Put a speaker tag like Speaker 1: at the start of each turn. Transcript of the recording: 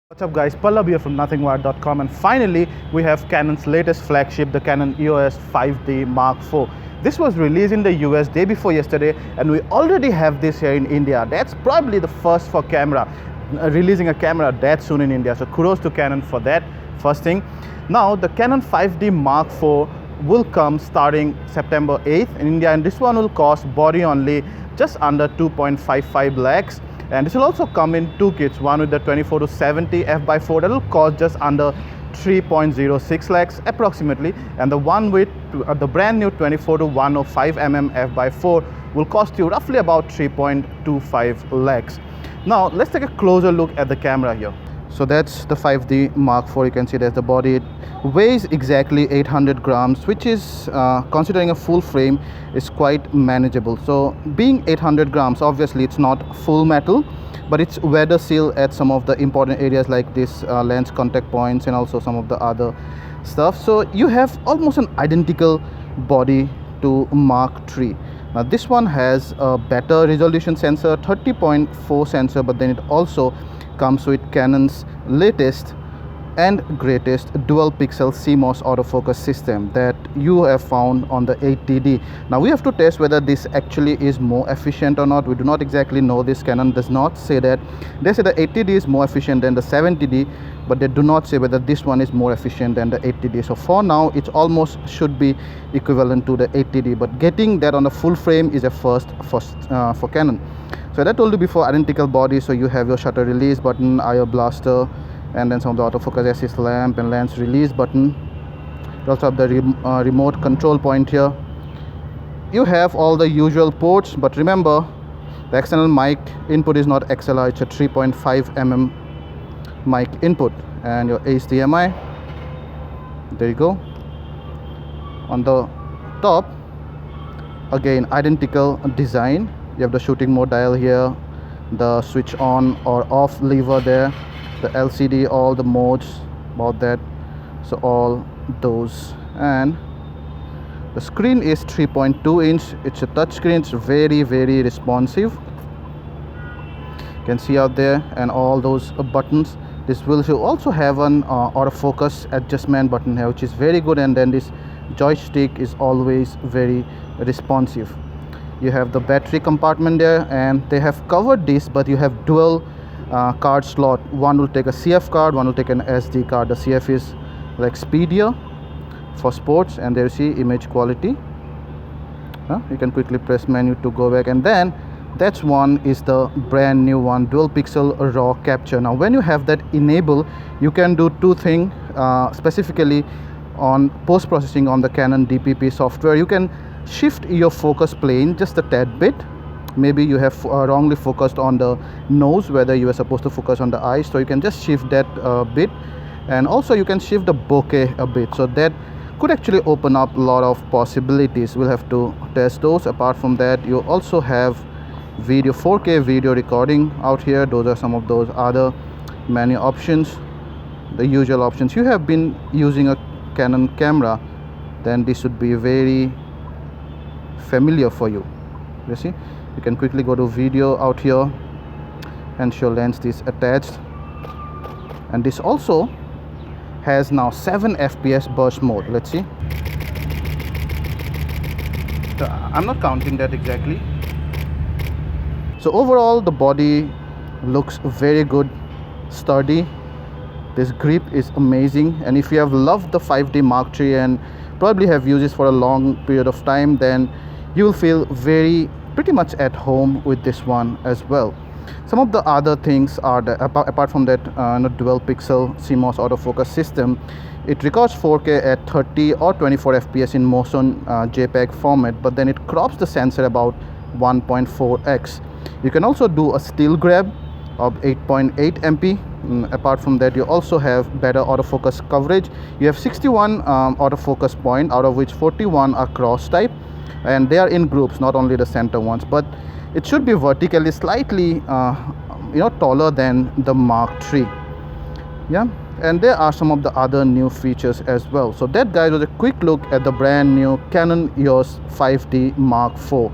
Speaker 1: What's up guys, Pallab here from nothingwire.com, and finally we have Canon's latest flagship, the Canon EOS 5D Mark IV. This was released in the US day before yesterday, and we already have this here in India. That's probably the first for camera, releasing a camera that soon in India. So kudos to Canon for that, first thing. Now the Canon 5D Mark IV will come starting September 8th in India, and this one will cost body only just under 2.55 lakhs. And this will also come in two kits, one with the 24 to 70 f/4 that will cost just under 3.06 lakhs approximately, and the one with the brand new 24 to 105 mm f/4 will cost you roughly about 3.25 lakhs. Now let's take a closer look at the camera here. So that's the 5D Mark IV. You can see there's the body. It weighs exactly 800 grams, which is considering a full frame is quite manageable. So being 800 grams, obviously it's not full metal, but it's weather seal at some of the important areas like this lens contact points and also some of the other stuff. So you have almost an identical body to Mark III. Now this one has a better resolution sensor, 30.4 sensor, but then it also comes with Canon's latest and greatest dual pixel CMOS autofocus system that you have found on the 80D. Now we have to test whether this actually is more efficient or not. We do not exactly know this. Canon does not say that. They say the 80D is more efficient than the 70D, but they do not say whether this one is more efficient than the 80D. So for now it almost should be equivalent to the 80D, but getting that on a full frame is a first for Canon. So that told you before, identical body. So you have your shutter release button, IR blaster, and then some of the autofocus assist lamp and lens release button. You also have the remote control point here. You have all the usual ports, but remember the external mic input is not XLR, it's a 3.5 mm mic input, and your HDMI. There you go. On the top, again identical design. You have the shooting mode dial here, the switch on or off lever there, the LCD, all the modes about that. So all those, and the screen is 3.2 inch. It's a touch screen. It's very responsive. You can see out there, and all those buttons. This will also have an autofocus adjustment button here, which is very good, and then this joystick is always very responsive. You have the battery compartment there, and they have covered this, but you have dual card slot. One will take a CF card, one will take an SD card. The CF is like speedier for sports, and there you see image quality. You can quickly press menu to go back, and then that's one is the brand new one, dual pixel raw capture. Now when you have that enabled, you can do two things specifically on post processing on the Canon DPP software. You can shift your focus plane just a tad bit. Maybe you have wrongly focused on the nose, whether you are supposed to focus on the eyes, so you can just shift that bit. And also you can shift the bokeh a bit, so that could actually open up a lot of possibilities. We'll have to test those. Apart from that, you also have video, 4K video recording out here. Those are some of those other menu options, the usual options. You have been using a Canon camera, then this should be very familiar for you. You see, you can quickly go to video out here and show lens is attached, and this also has now 7 FPS burst mode. Let's see. I'm not counting that exactly. So overall the body looks very good, sturdy. This grip is amazing, and if you have loved the 5D Mark III and probably have used this for a long period of time, then you will feel pretty much at home with this one as well. Some of the other things are that apart from that dual pixel CMOS autofocus system, it records 4K at 30 or 24 fps in motion JPEG format, but then it crops the sensor about 1.4x. You can also do a still grab of 8.8 MP. Apart from that, you also have better autofocus coverage. You have 61 autofocus point, out of which 41 are cross type, and they are in groups, not only the center ones, but it should be vertically slightly taller than the Mark III. And there are some of the other new features as well. So that, guys, was a quick look at the brand new Canon EOS 5D Mark IV.